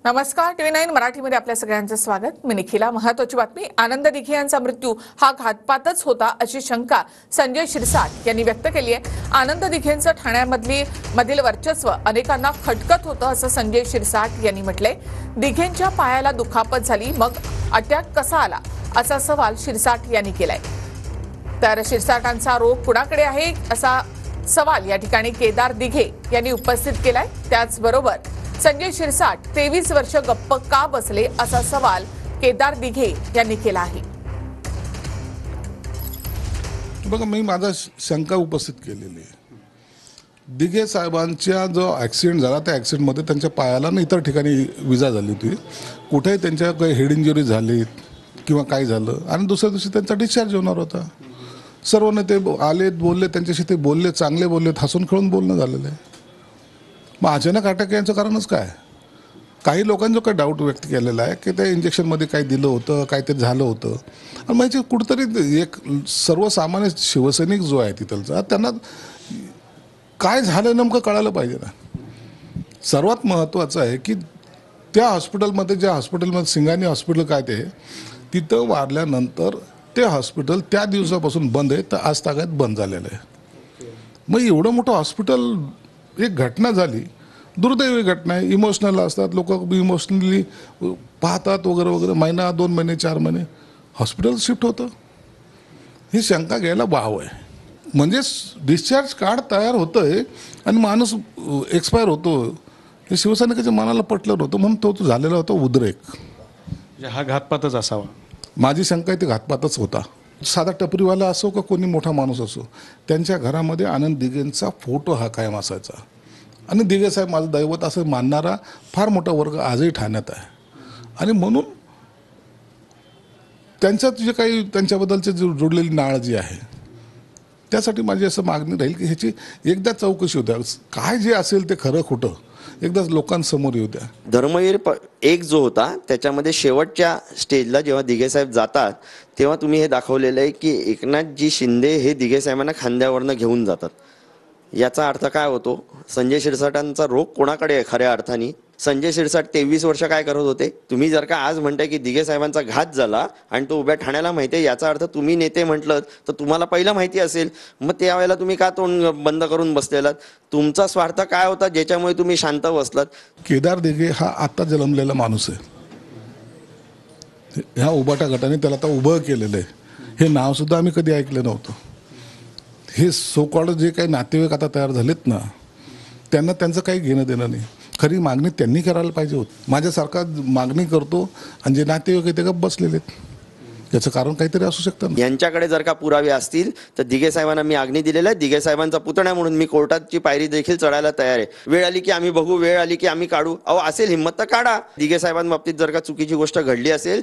नमस्कार, TV9 मराठीमध्ये आपल्या सगळ्यांचं स्वागत. मी निखिला. महत्त्वाची बातमी, आनंद दिघे यांचा मृत्यू हा घातपातच होता अशी शंका संजय शिरसाट यांनी व्यक्त केली आहे. आनंद दिघेंचं ठाण्यामधील वर्चस्व अनेकांना खटकत होतं असं संजय शिरसाट यांनी म्हटलंय. दिघेंच्या पायाला दुखापत झाली, मग अटॅक कसा आला असा सवाल शिरसाट यांनी केलाय. तर शिरसाटांचा रोग कुणाकडे आहे असा सवाल या ठिकाणी केदार दिघे यांनी उपस्थित केलाय. त्याचबरोबर संजय शिरसाट 23 वर्ष गप्प का बसले असा सवाल केदार दिघे यांनी केला आहे. बघा, मी माझा शंका उपस्थित केलेली आहे. दिघे साहेबांचा जो ॲक्सिडेंट झाला त्या ॲक्सिडेंटमध्ये त्यांच्या पायाला आणि इतर ठिकाणी विजा झाली होती. कुठेही त्यांच्या काही हेड इंजुरी झाली किंवा काय झालं आणि दुसऱ्या दिवशी त्यांचा डिस्चार्ज होणार होता. सर्वांना ते आले, बोलले, त्यांच्याशी ते बोलले, चांगले बोलले, हसून खेळून बोलणं झालेलं आहे. मग अचानक अटॅक याचं कारणच काय? काही लोकांनी काही डाऊट व्यक्त केलेला आहे की त्या इंजेक्शनमध्ये काही दिलं होतं, काहीतरी झालं होतं. आणि म्हणजे कुठंतरी एक सर्वसामान्य शिवसैनिक जो आहे तिथलचा, त्यांना काय झालं नेमकं कळायला पाहिजे ना. सर्वात महत्त्वाचं आहे की त्या हॉस्पिटलमध्ये, ज्या हॉस्पिटलमध्ये सिंगानी हॉस्पिटल काय ते, तिथं वारल्यानंतर ते हॉस्पिटल त्या दिवसापासून बंद आहे, तर आज तागायत बंद झालेलं आहे. मग एवढं मोठं हॉस्पिटल, एक घटना झाली, दुर्दैवी घटना आहे, इमोशनल असतात लोक, इमोशनली पाहतात वगैरे वगैरे, महिना 2 महिने 4 महिने हॉस्पिटल शिफ्ट होतं. ही शंका घ्यायला वाव आहे. म्हणजे डिस्चार्ज कार्ड तयार होतं आहे आणि माणूस एक्सपायर होतो, हे शिवसैनिकाच्या मनाला पटलं नव्हतं, म्हणून तो झालेला होता उद्रेक. हा घातपातच असावा माझी शंका आहे, ती घातपातच होता. साधा टपरीवाला असो का कोणी मोठा माणूस असो, त्यांच्या घरामध्ये आनंद दिघेंचा फोटो हा कायम असायचा. आणि दिघे साहेब माझं दैवत असं मानणारा फार मोठा वर्ग आजही ठाण्यात आहे. आणि म्हणून त्यांच्यात जे काही त्यांच्याबद्दलचे जोडलेली नाळ जी आहे, त्यासाठी माझी असं मागणी राहील की ह्याची एकदा चौकशी होत्या. काय जे असेल ते खरं खोटं एकदा लोकांसमोर येऊ द्या. धर्मवीर एक जो होता त्याच्यामध्ये शेवटच्या स्टेजला जेव्हा दिघे साहेब जातात तेव्हा तुम्ही हे दाखवलेलं आहे की एकनाथजी शिंदे हे दिघे साहेबांना खांद्यावरनं घेऊन जातात. याचा अर्थ काय होतो? संजय शिरसाटांचा रोग कोणाकडे आहे खऱ्या अर्थाने? संजय शिरसाट 23 वर्ष काय करत होते? तुम्ही जर का आज म्हणताय की दिघे साहेबांचा घात झाला आणि तो उभ्या ठाण्याला माहिती आहे, याचा अर्थ तुम्ही नेते म्हटलं तर तुम्हाला पहिलं माहिती असेल. मग त्यावेळेला तुम्ही का तोंड बंद करून बसलेलात? तुमचा स्वार्थ काय होता ज्याच्यामुळे तुम्ही शांत बसलात? केदार दिघे हा आत्ता जन्मलेला माणूस आहे. ह्या उबाटा गटाने त्याला आता उभं केलेलं आहे. हे नावसुद्धा आम्ही कधी ऐकलं नव्हतं. हे सोकॉल्ड जे काही नातेवाईक आता तयार झालेत ना, त्यांना त्यांचं काही घेणं देणं नाही. खरी मागणी त्यांनी करायला पाहिजे होती. माझ्यासारखा मागणी करतो आणि जे नातेवाईक आहे ते गप्प बसलेले आहेत. याचं कारण काहीतरी असू शकतं ना. यांच्याकडे जर का पुरावे असतील तर दिघे साहेबांना मी आग्नी दिलेला आहे. दिघे साहेबांचा पुतण्या म्हणून मी कोर्टाची पायरी देखील चढायला तयार आहे. वेळ आली की आम्ही बघू, वेळ आली की आम्ही काढू. अहो, असेल हिंमत तर काढा. दिघे साहेबांबाबतीत जर का चुकीची गोष्ट घडली असेल,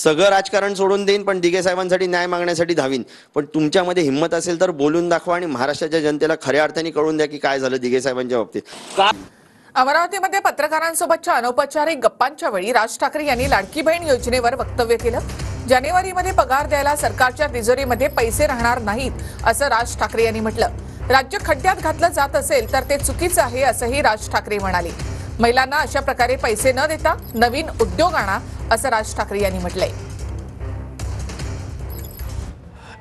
सगळं राजकारण सोडून देईन, पण दिघे साहेबांसाठी न्याय मागण्यासाठी धावीन. पण तुमच्यामध्ये हिंमत असेल तर बोलून दाखवा आणि महाराष्ट्राच्या जनतेला खऱ्या अर्थाने कळून द्या की काय झालं दिघे साहेबांच्या बाबतीत. अमरावतीमध्ये पत्रकारांसोबतच्या अनौपचारिक गप्पांच्या वेळी राज ठाकरे यांनी लाडकी बहीण योजनेवर वक्तव्य केलं. जानेवारीमध्ये पगार द्यायला सरकारच्या तिजोरीमध्ये पैसे राहणार नाहीत असं राज ठाकरे यांनी म्हटलं. राज्य खड्ड्यात घातलं जात असेल तर ते चुकीचं आहे असंही राज ठाकरे म्हणाले. महिलांना अशा प्रकारे पैसे न देता नवीन उद्योग आणा असं राज ठाकरे यांनी म्हटलंय.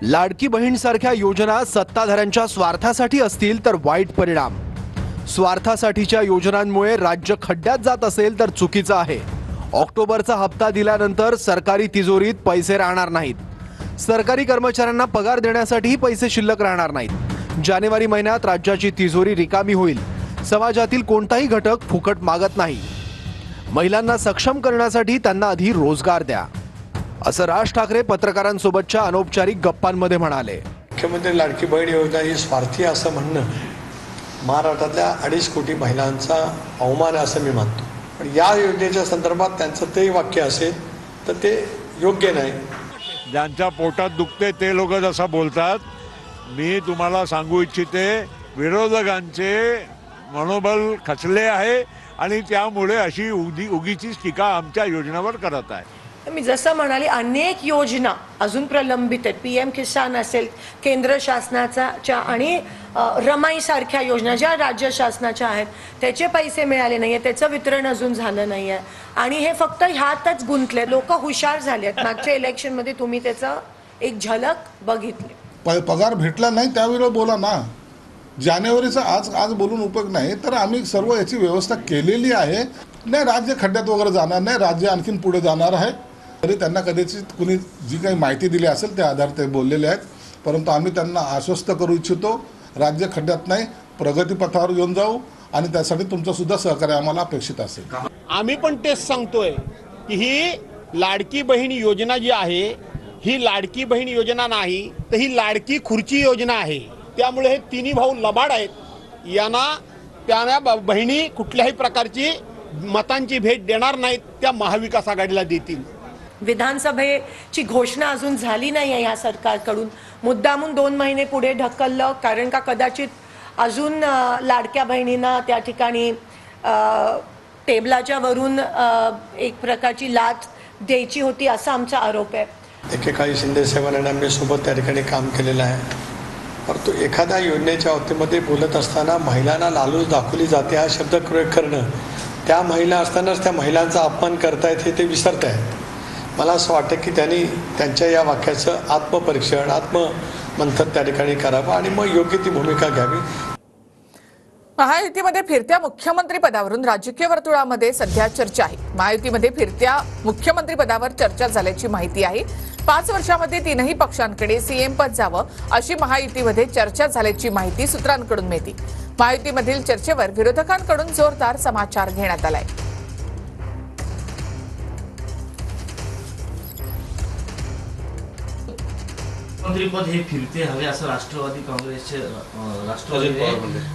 लाडकी बहीण सारख्या योजना सत्ताधाऱ्यांच्या स्वार्थासाठी असतील तर वाईट परिणाम. स्वार्थासाठीच्या योजनांमुळे राज्य खड्ड्यात जात असेल तर चुकीचं आहे. ऑक्टोबरचा हप्ता दिल्यानंतर सरकारी तिजोरीत पैसे राहणार नाहीत. सरकारी कर्मचाऱ्यांना पगार देण्यासाठीही पैसे शिल्लक राहणार नाहीत. जानेवारी महिन्यात राज्याची तिजोरी रिकामी होईल. समाजातील कोणताही घटक फुकट मागत नाही. महिलांना सक्षम करण्यासाठी त्यांना आधी रोजगार द्या, असं राज ठाकरे पत्रकारांसोबतच्या अनौपचारिक गप्पांमध्ये म्हणाले. मुख्यमंत्री लाडकी बहीण योजना ही स्वार्थी असं म्हणणं महाराष्ट्रातल्या 2.5 कोटी महिलांचा अवमान आहे असं मी मानतो. पण या योजनेच्या संदर्भात त्यांचं ते वाक्य असेल तर ते योग्य नाही. ज्यांच्या पोटात दुखते ते लोक जसं बोलतात, मी तुम्हाला सांगू इच्छिते, विरोधकांचे मनोबल खचले आहे आणि त्यामुळे अशी उगीचीच टीका आमच्या योजनेवर करत आहे. मी जसं म्हणाले अनेक योजना अजून प्रलंबित आहेत. PM किसान असेल केंद्र शासनाच्या आणि रमाईसारख्या योजना ज्या राज्य शासनाच्या आहेत त्याचे पैसे मिळाले नाही आहे, त्याचं वितरण अजून झालं नाही आहे आणि हे फक्त ह्यातच गुंतले. लोक हुशार झाले आहेत. मागच्या इलेक्शनमध्ये तुम्ही त्याचं एक झलक बघितली. पगार भेटला नाही त्यावेळेला बोला ना. जानेवारीचा आज बोलून उपयोग नाही. तर आम्ही सर्व याची व्यवस्था केलेली आहे. नाही राज्य खड्ड्यात वगैरे जाणार नाही, राज्य आणखीन पुढे जाणार आहे. तरी त्यांना कदाचित कुणी जी काही माहिती दिली असेल त्या आधारे ते बोललेले आहेत. परंतु आम्ही त्यांना आश्वस्त करू इच्छितो, राज्य खड्ड्यात नाही, प्रगतीपथावर येऊन जाऊ आणि त्यासाठी तुमचं सुद्धा सहकार्य आम्हाला अपेक्षित असेल. आम्ही पण तेच सांगतोय की ही लाडकी बहीण योजना जी आहे ही लाडकी बहीण योजना नाही तर ही लाडकी खुर्ची योजना आहे. त्यामुळे हे तिन्ही भाऊ लबाड आहेत. यांना त्या बहिणी कुठल्याही प्रकारची मतांची भेट देणार नाहीत, त्या महाविकास आघाडीला देतील. विधानसभेची घोषणा अजून झाली नाही आहे या सरकारकडून. मुद्दामून 2 महिने पुढे ढकललं कारण का कदाचित अजून लाडक्या बहिणींना त्या ठिकाणी टेबलाच्या वरून एक प्रकारची लाच द्यायची होती असा आमचा आरोप आहे. एकेकाळी शिंदे साहेबांनी आम्ही सोबत त्या ठिकाणी काम केलेलं आहे. परंतु एखाद्या योजनेच्या बाबतीमध्ये बोलत असताना महिलांना लालूच दाखवली जाते हा शब्द प्रयोग करणं, त्या महिला असतानाच त्या महिलांचा अपमान करतायत हे ते विसरत आहेत. मला असं वाटतं की त्यांनी त्यांच्या या वाक्याचं आत्मपरीक्षण आत्ममंथन त्या ठिकाणी करावं आणि मग योग्य ती भूमिका घ्यावी. महायुतीमध्ये फिरत्या मुख्यमंत्री पदावरून राजकीय वर्तुळामध्ये सध्या चर्चा आहे. महायुतीमध्ये फिरत्या मुख्यमंत्री पदावर चर्चा झाल्याची माहिती आहे. 5 वर्षामध्ये 3ही पक्षांकडे CM पद जावं अशी महायुतीमध्ये चर्चा झाल्याची माहिती सूत्रांकडून मिळते. महायुतीमधील चर्चेवर विरोधकांकडून जोरदार समाचार घेण्यात आलाय. मंत्रीपद हे फिरते हवे असं राष्ट्रवादी काँग्रेसचे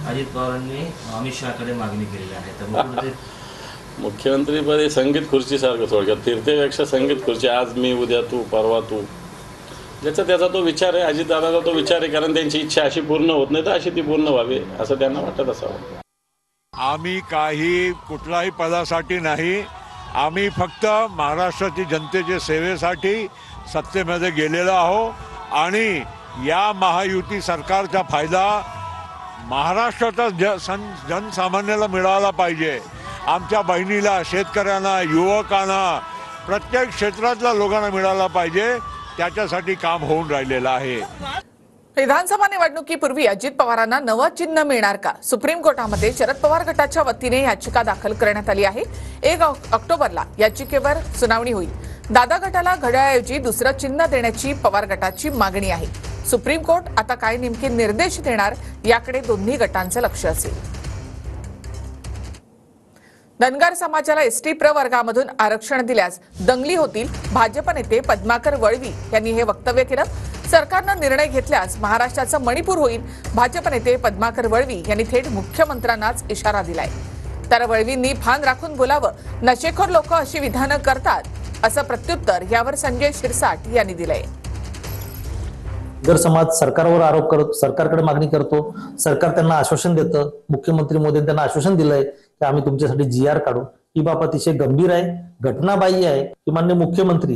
अजित पवारांनी अमित शहाकडे मागणी केलेली आहे. तर मुख्यमंत्रीपद हे संगीत खुर्चीसारखं थोडक्यात, फिरतेपेक्षा संगीत खुर्ची, आज मी उद्या तू परवा तू, ज्याचा त्याचा तो विचार आहे. अजितदादाचा तो विचार आहे, कारण त्यांची इच्छा अशी पूर्ण होत नाही तर अशी ती पूर्ण व्हावी असं त्यांना वाटत असावं. आम्ही काही कुठल्याही पदासाठी नाही, आम्ही फक्त महाराष्ट्राची जनतेच्या सेवेसाठी सत्तेमध्ये गेलेलो आहोत आणि या महायुती सरकारचा फायदा महाराष्ट्राचा जनसामान्याला मिळाला पाहिजे. आमच्या बहिणीला, शेतकऱ्यांना, युवकांना, प्रत्येक क्षेत्रातल्या लोकांना मिळाला पाहिजे. त्याच्यासाठी काम होऊन राहिलेलं आहे. विधानसभा निवडणुकीपूर्वी अजित पवारांना नवं चिन्ह मिळणार का? सुप्रीम कोर्टामध्ये शरद पवार गटाच्या वतीने याचिका दाखल करण्यात आली आहे. 1 ऑक्टोबरला याचिकेवर सुनावणी होईल. दादा गटाला घड्याळऐवजी दुसरं चिन्ह देण्याची पवार गटाची मागणी आहे. सुप्रीम कोर्ट आता काय नेमके निर्देश देणार याकडे दोन्ही गटांचं लक्ष असेल. धनगर समाजाला ST प्रवर्गामधून आरक्षण दिल्यास दंगली होतील. भाजप नेते पद्माकर वळवी यांनी हे वक्तव्य केलं. सरकारनं निर्णय घेतल्यास महाराष्ट्राचं मणिपूर होईल. भाजप नेते पद्माकर वळवी यांनी थेट मुख्यमंत्र्यांनाच इशारा दिलाय. तर वळवींनी भान राखून बोलावं, नशेखोर लोक अशी विधानं करतात असं प्रत्युत्तर यावर संजय शिरसाट यांनी दिलंय. धनगर समाज सरकारवर आरोप करतो, सरकारकडे मागणी करतो, सरकार त्यांना आश्वासन देतं. मुख्यमंत्री मोदींनी त्यांना आश्वासन दिलंय की आम्ही तुमच्यासाठी GR काढू. ही बाब अतिशय गंभीर आहे, घटनाबाह्य आहे. की माननीय मुख्यमंत्री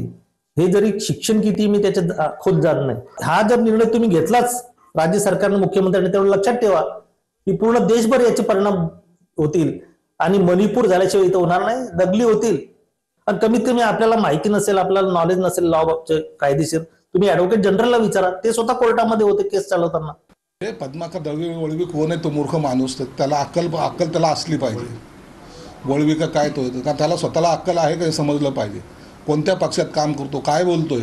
हे जरी शिक्षण किती मी त्याच्यात खोद जात नाही, हा जर निर्णय तुम्ही घेतलाच राज्य सरकारनं मुख्यमंत्र्यांनी तेवढं लक्षात ठेवा की पूर्ण देशभर याचे परिणाम होतील आणि मणिपूर झाल्याशिवाय इथं होणार नाही, दंगली होतील. आणि कमीत कमी आपल्याला माहिती नसेल, आपल्याला नॉलेज नसेल लॉ बाबतचे कायदेशीर, तुम्ही ऍडव्होकेट जनरलला विचारा, ते स्वतः कोर्टामध्ये होते केस चालवताना. हे पद्माकर वळवी कोण आहे? तो मूर्ख माणूस. त्याला अक्कल त्याला असली पाहिजे. वळवी का काय तो, का त्याला स्वतःला अक्कल आहे का हे समजलं पाहिजे. कोणत्या पक्षात काम करतो, काय बोलतोय,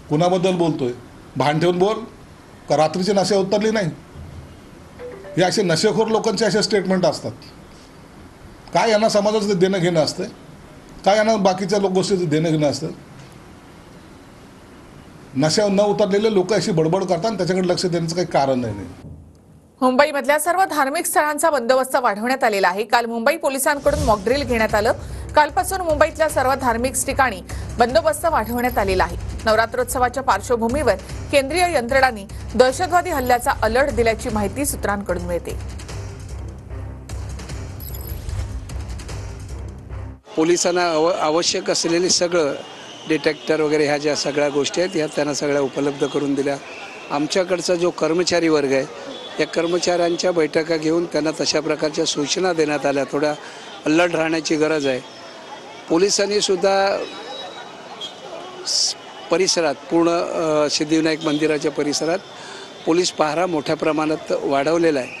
कुणाबद्दल बोलतोय, भान ठेवून बोल. का रात्रीची नशा उतरली नाही? हे असे नशेखोर लोकांचे असे स्टेटमेंट असतात. काय यांना समाजाचं देणं घेणं असतं? काय यांना बाकीच्या गोष्टीचं देणं घेणं असतं? नशा न उतरलेले लोक अशी बडबड करतात आणि त्याच्याकडे लक्ष देण्याचं काही कारण नाही. मुंबईमधल्या सर्व धार्मिक स्थळांचा बंदोबस्त वाढवण्यात आलेला आहे. काल मुंबई पोलिसांकडून मॉकड्रिल घेण्यात आलं. कालपासून मुंबईतल्या सर्व धार्मिक ठिकाणी बंदोबस्त वाढवण्यात आलेला आहे. नवरात्रोत्सवाच्या पार्श्वभूमीवर केंद्रीय यंत्रणांनी दहशतवादी हल्ल्याचा अलर्ट दिल्याची माहिती सूत्रांकडून मिळते. पोलिसांना आवश्यक असलेले सगळं डिटेक्टर वगैरे ह्या ज्या सगळ्या गोष्टी आहेत ह्या त्यांना सगळ्या उपलब्ध करून दिल्या. आमच्याकडचा जो कर्मचारी वर्ग आहे या कर्मचाऱ्यांच्या बैठका घेऊन त्यांना तशा प्रकारच्या सूचना देण्यात आल्या. थोड्या अलर्ट राहण्याची गरज आहे. पोलिसांनी सुद्धा परिसरात पूर्ण सिद्धिविनायक मंदिराच्या परिसरात पोलीस पहारा मोठ्या प्रमाणात वाढवलेला आहे.